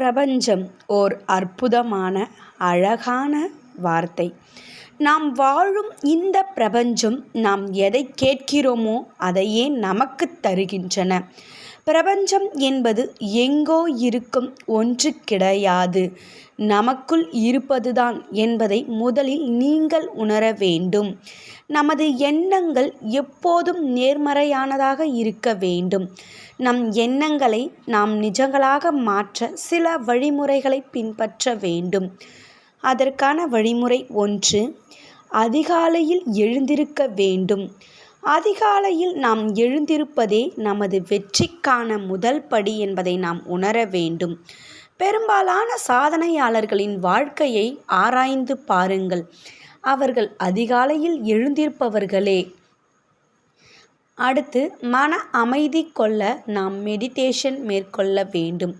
பிரபஞ்சம் ஓர் அற்புதமான அழகான வார்த்தை. நாம் வாழும் இந்த பிரபஞ்சம் நாம் எதை கேட்கிறோமோ அதையே நமக்குத் தருகின்றன. பிரபஞ்சம் என்பது எங்கோ இருக்கும் ஒன்று கிடையாது, நமக்குள் இருப்பதுதான் என்பதை முதலில் நீங்கள் உணர வேண்டும். நமது எண்ணங்கள் எப்போதும் நேர்மறையானதாக இருக்க வேண்டும். நம் எண்ணங்களை நாம் நிஜங்களாக மாற்ற சில வழிமுறைகளை பின்பற்ற வேண்டும். அதற்கான வழிமுறை 1, அதிகாலையில் எழுந்திருக்க வேண்டும். அதிகாலையில் நாம் எழுந்திருப்பதே நமது வெற்றிக்கான முதல் படி என்பதை நாம் உணர வேண்டும். பெரும்பாலான சாதனையாளர்களின் வாழ்க்கையை ஆராய்ந்து பாருங்கள். அவர்கள் அதிகாலையில் எழுந்திருப்பவர்களே. அடுத்து, மன அமைதி கொள்ள நாம் மெடிடேஷன் மேற்கொள்ள வேண்டும்.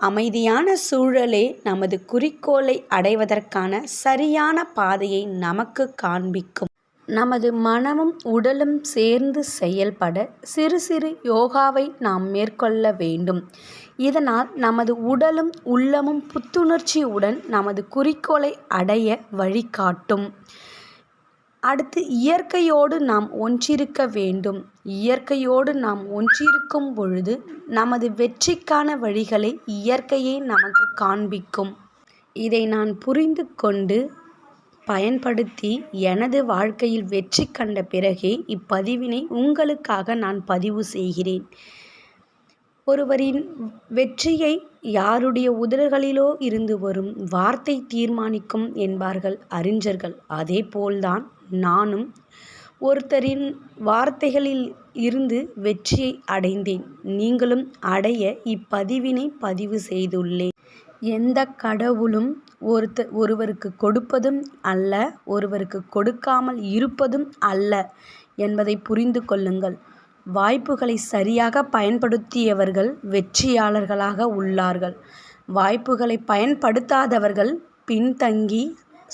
அமைதியான சூழலே நமது குறிக்கோளை அடைவதற்கான சரியான பாதையை நமக்கு காண்பிக்கும். நமது மனமும் உடலும் சேர்ந்து செயல்பட சிறு சிறு யோகாவை நாம் மேற்கொள்ள வேண்டும். இதனால் நமது உடலும் உள்ளமும் புத்துணர்ச்சியுடன் நமது குறிக்கோளை அடைய வழிகாட்டும். அடுத்து, இயற்கையோடு நாம் ஒன்றிருக்க வேண்டும். இயற்கையோடு நாம் ஒன்றிருக்கும் பொழுது நமது வெற்றிக்கான வழிகளை இயற்கையே நமக்கு காண்பிக்கும். இதை நான் புரிந்து கொண்டு பயன்படுத்தி எனது வாழ்க்கையில் வெற்றி கண்ட பிறகே இப்பதிவினை உங்களுக்காக நான் பதிவு செய்கிறேன். ஒருவரின் வெற்றியை யாருடைய உதடுகளிலோ இருந்து வரும் வார்த்தை தீர்மானிக்கும் என்பார்கள் அறிஞர்கள். அதேபோல்தான் நானும் ஒருத்தரின் வார்த்தைகளில் இருந்து வெற்றியை அடைந்தேன். நீங்களும் அடைய இப்பதிவினை பதிவு செய்துள்ளேன். எந்த கடவுளும் ஒருவருக்கு கொடுப்பதும் அல்ல, ஒருவருக்கு கொடுக்காமல் இருப்பதும் அல்ல என்பதை புரிந்து கொள்ளுங்கள். வாய்ப்புகளை சரியாக பயன்படுத்தியவர்கள் வெற்றியாளர்களாக உள்ளார்கள். வாய்ப்புகளை பயன்படுத்தாதவர்கள் பின்தங்கி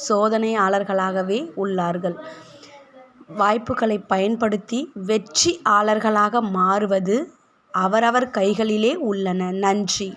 சோதனையாளர்களாகவே உள்ளார்கள். வாய்ப்புகளை பயன்படுத்தி வெற்றியாளர்களாக மாறுவது அவரவர் கைகளிலே உள்ளன. நன்றி.